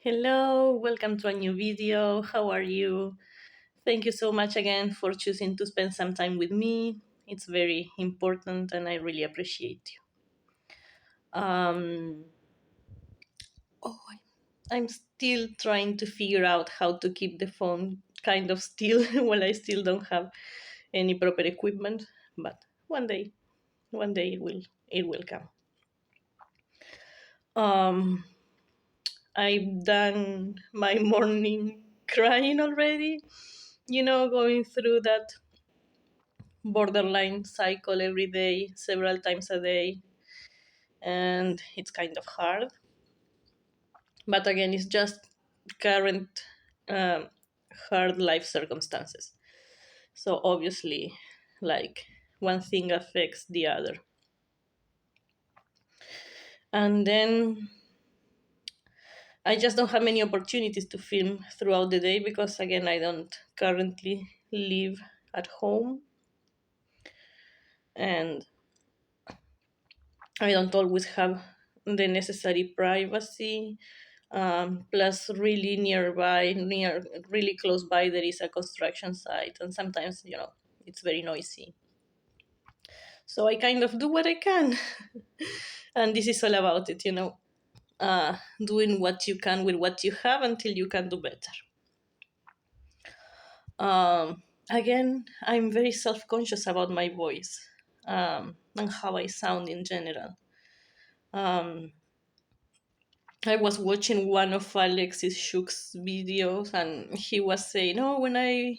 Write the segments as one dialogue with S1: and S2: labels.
S1: Hello, welcome to a new video. How are you? Thank you so much again for choosing to spend some time with me. It's very important and I really appreciate you. Oh, I'm still trying to figure out how to keep the phone kind of still while I still don't have any proper equipment, but one day it will come. Um, I've done my morning crying already, going through that borderline cycle every day, several times a day, and it's kind of hard. But again, it's just current um, hard life circumstances. So obviously, like one thing affects the other. And then I just don't have many opportunities to film throughout the day because, again, I don't currently live at home and I don't always have the necessary privacy. Plus, really really close by, there is a construction site, and sometimes, it's very noisy. So I kind of do what I can, and this is all about it, doing what you can with what you have until you can do better. Again, I'm very self conscious about my voice and how I sound in general. Um, I was watching one of Alexis Shook's videos, and he was saying, "Oh, when I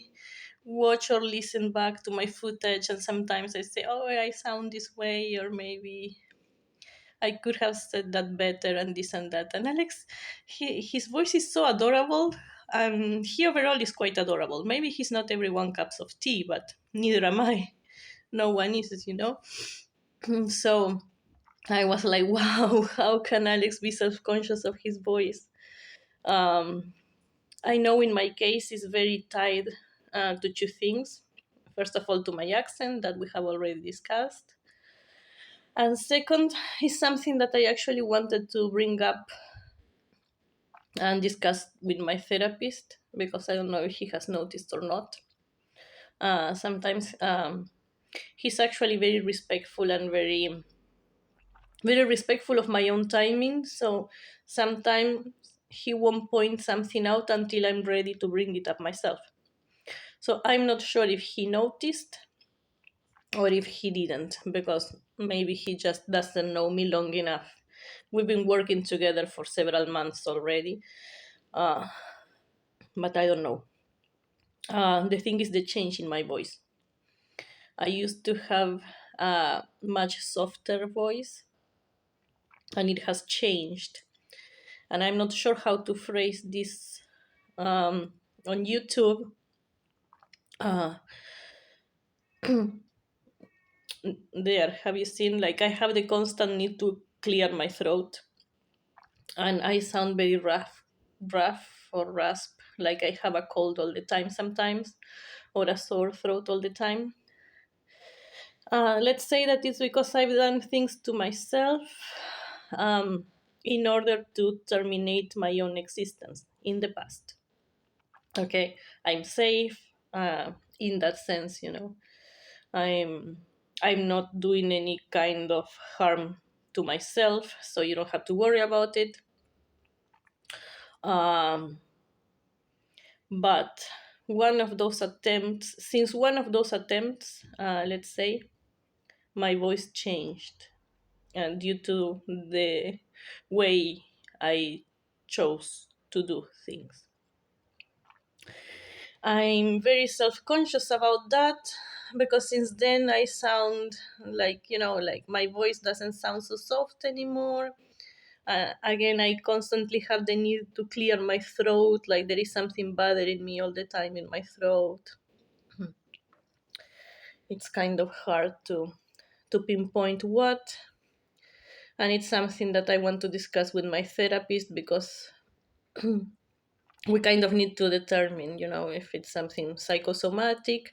S1: watch or listen back to my footage, and sometimes I say, oh, I sound this way, or maybe I could have said that better, and this and that." And Alex, his voice is so adorable, and he overall is quite adorable. Maybe he's not everyone cups of tea, but neither am I. No one is. So I was like, wow, how can Alex be self-conscious of his voice? Um, I know in my case it's very tied to two things. First of all, to my accent that we have already discussed. And second is something that I actually wanted to bring up and discuss with my therapist because I don't know if he has noticed or not. Sometimes he's actually very respectful and very respectful of my own timing. So sometimes he won't point something out until I'm ready to bring it up myself. So I'm not sure if he noticed or if he didn't, because maybe he just doesn't know me long enough. We've been working together for several months already, uh, but I don't know. The thing is the change in my voice. I used to have a much softer voice, and it has changed. And I'm not sure how to phrase this on YouTube. Uh, there, have you seen? Like, I have the constant need to clear my throat, and I sound very rough or rasp, like I have a cold all the time sometimes, or a sore throat all the time. Let's say that it's because I've done things to myself um, in order to terminate my own existence in the past. Okay, I'm safe in that sense, I'm I'm not doing any kind of harm to myself, so you don't have to worry about it. Um, but since one of those attempts, let's say, my voice changed, and due to the way I chose to do things, I'm very self-conscious about that, because since then I sound like my voice doesn't sound so soft anymore. Again, I constantly have the need to clear my throat, like there is something bothering me all the time in my throat. It's kind of hard to pinpoint what, and it's something that I want to discuss with my therapist, because we kind of need to determine, if it's something psychosomatic.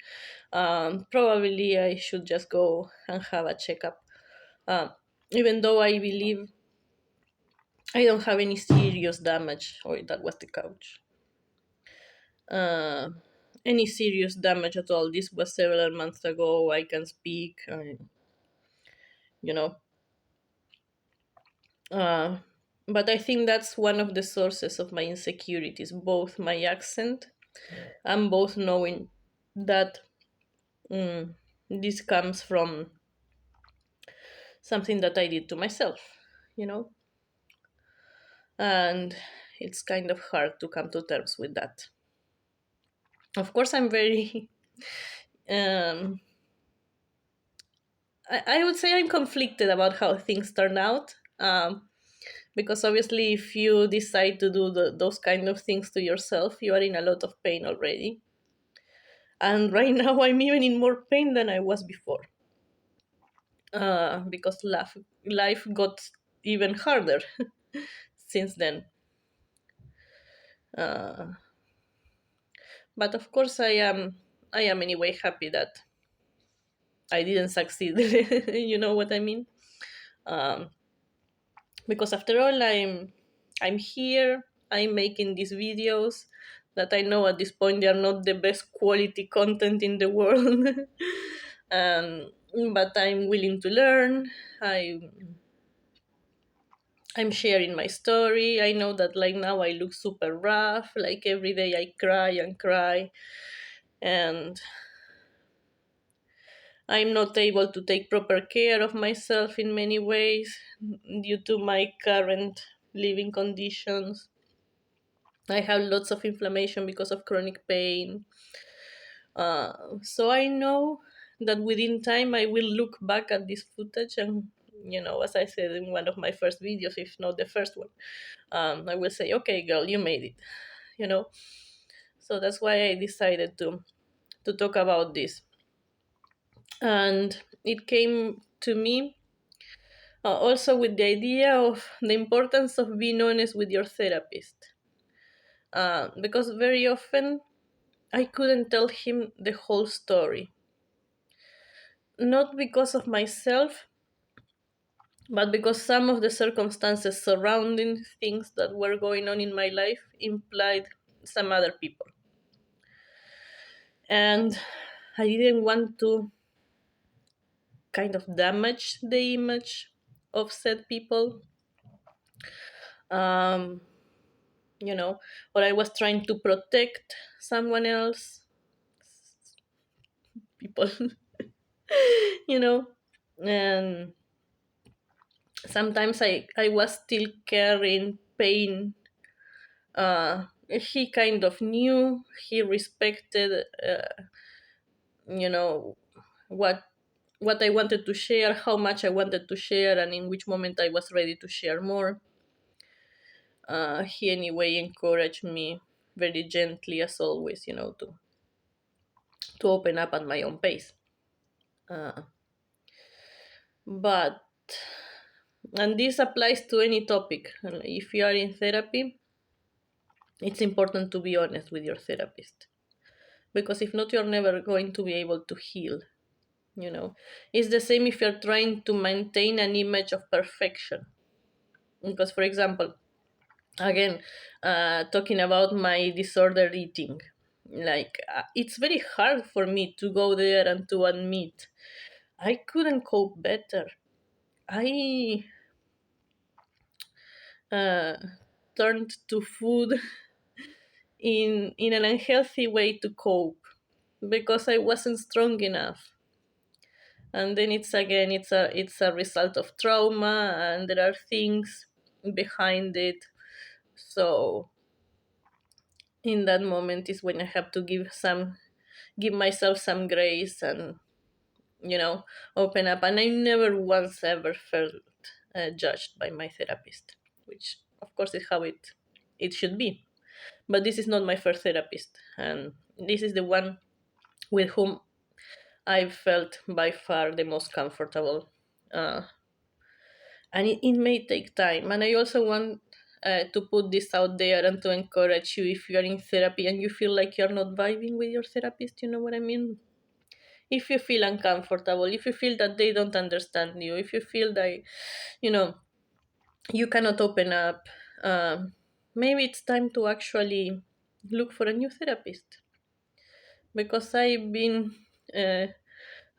S1: Probably I should just go and have a checkup. uh, Even though I believe I don't have any serious damage. Oh, that was the couch. Uh, any serious damage at all. This was several months ago. I can speak. You know, uh, but I think that's one of the sources of my insecurities, both my accent and both knowing that this comes from something that I did to myself, you know, and it's kind of hard to come to terms with that. Of course, I'm very, um, I would say I'm conflicted about how things turn out. Because obviously, if you decide to do those kind of things to yourself, you are in a lot of pain already. And right now, I'm even in more pain than I was before. Because life got even harder since then. Uh, but of course, I am anyway happy that I didn't succeed. You know what I mean? Um, because after all, I'm here. I'm making these videos that I know at this point they are not the best quality content in the world. um, but I'm willing to learn. I I'm sharing my story. I know that like now I look super rough. Like every day I cry and cry, and I'm not able to take proper care of myself in many ways due to my current living conditions. I have lots of inflammation because of chronic pain. So I know that within time I will look back at this footage and, as I said in one of my first videos, if not the first one, I will say, okay, girl, you made it, you know. So that's why I decided to talk about this. And it came to me also with the idea of the importance of being honest with your therapist. Because very often I couldn't tell him the whole story. Not because of myself, but because some of the circumstances surrounding things that were going on in my life implied some other people. And I didn't want to kind of damage the image of said people. Um, or I was trying to protect someone else, people, you know. And sometimes I was still carrying pain. He kind of knew, he respected, you know, what what I wanted to share, how much I wanted to share, and in which moment I was ready to share more. He anyway encouraged me very gently, as always, to open up at my own pace. Uh, but and this applies to any topic. If you are in therapy, it's important to be honest with your therapist, because if not, you're never going to be able to heal. It's the same if you're trying to maintain an image of perfection. Because, for example, again, talking about my disordered eating, like it's very hard for me to go there and to admit I couldn't cope better. I uh, turned to food in an unhealthy way to cope because I wasn't strong enough. And then it's a result of trauma, and there are things behind it. So in that moment is when I have to give myself some grace and open up. And I never once ever felt judged by my therapist, which of course is how it should be. But this is not my first therapist, and this is the one with whom I felt by far the most comfortable. Uh, and it may take time. And I also want to put this out there and to encourage you, if you're in therapy and you feel like you're not vibing with your therapist, you know what I mean? If you feel uncomfortable, if you feel that they don't understand you, if you feel that, you know, you cannot open up. Maybe it's time to actually look for a new therapist, because I've been uh,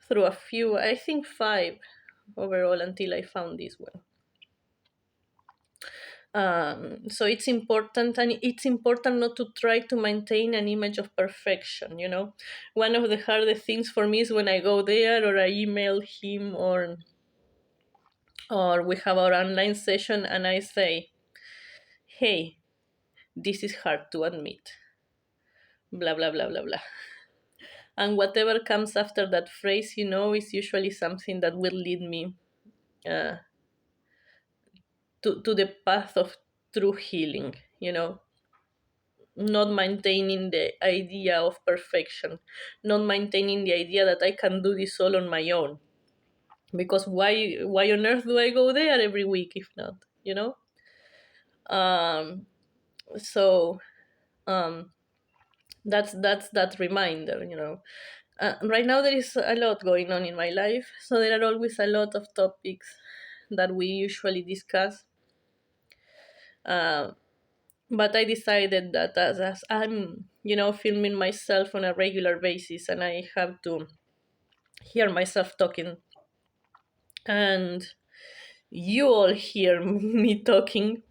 S1: through a few, I think five overall, until I found this one. So it's important not to try to maintain an image of perfection. One of the hardest things for me is when I go there, or I email him, or we have our online session, and I say, hey, this is hard to admit, blah blah blah blah blah. And whatever comes after that phrase, is usually something that will lead me uh, to the path of true healing. Not maintaining the idea of perfection, not maintaining the idea that I can do this all on my own. Because why on earth do I go there every week if not? Um, so um, that's that reminder. Right now there is a lot going on in my life, so there are always a lot of topics that we usually discuss. Uh, but I decided that as I'm, filming myself on a regular basis, and I have to hear myself talking, and you all hear me talking,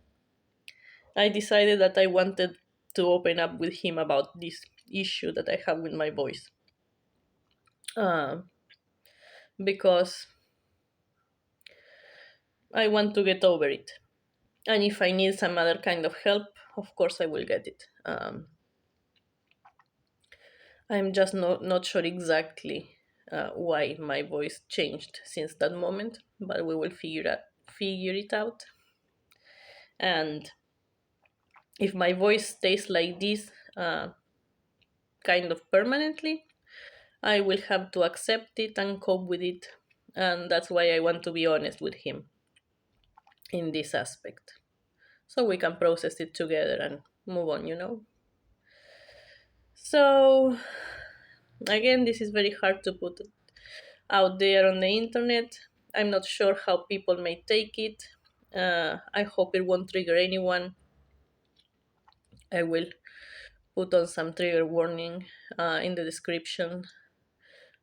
S1: I decided that I wanted to open up with him about this issue that I have with my voice. Uh, because I want to get over it. And if I need some other kind of help, of course I will get it. I'm just not sure exactly why my voice changed since that moment, but we will figure it out. And if my voice stays like this, kind of permanently, I will have to accept it and cope with it. And that's why I want to be honest with him in this aspect. So we can process it together and move on. So, again, this is very hard to put out there on the internet. I'm not sure how people may take it. I hope it won't trigger anyone. I will put on some trigger warning in the description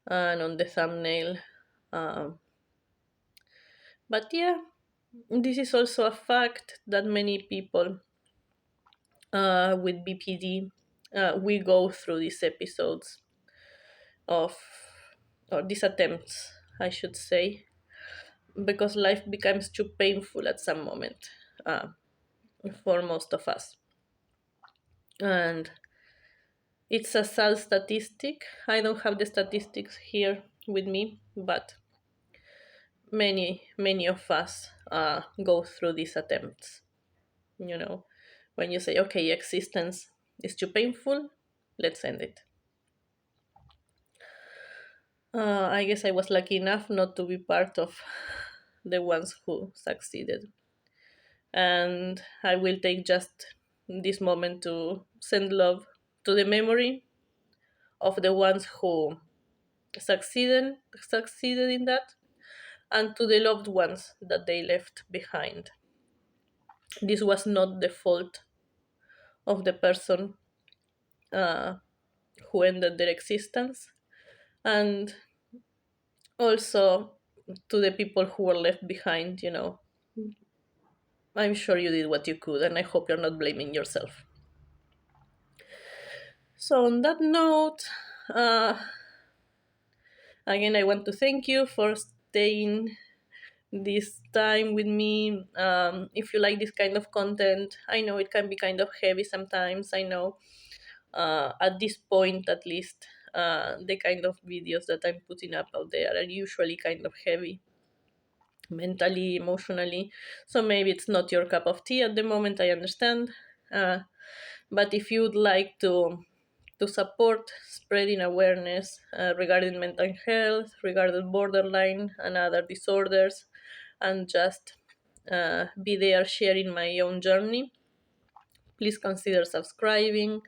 S1: and on the thumbnail. Um, but yeah, this is also a fact that many people with BPD, we go through these episodes of, or these attempts, I should say, because life becomes too painful at some moment uh, for most of us. And it's a sad statistic. I don't have the statistics here with me, but many of us go through these attempts. You know, when you say, okay, existence is too painful, let's end it. I guess I was lucky enough not to be part of the ones who succeeded. And I will take just this moment to send love to the memory of the ones who succeeded in that, and to the loved ones that they left behind. This was not the fault of the person uh, who ended their existence, and also to the people who were left behind. I'm sure you did what you could, and I hope you're not blaming yourself. So, on that note, uh, again, I want to thank you for staying this time with me. If you like this kind of content, I know it can be kind of heavy sometimes. I know at this point, at least, the kind of videos that I'm putting up out there are usually kind of heavy mentally, emotionally. So maybe it's not your cup of tea at the moment, I understand. Uh, but if you'd like to support spreading awareness regarding mental health, regarding borderline and other disorders, and just be there sharing my own journey, please consider subscribing,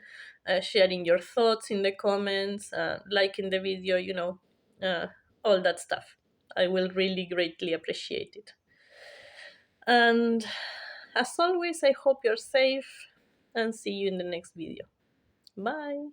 S1: sharing your thoughts in the comments, liking the video, uh, all that stuff. I will really greatly appreciate it. And as always, I hope you're safe and see you in the next video. Bye.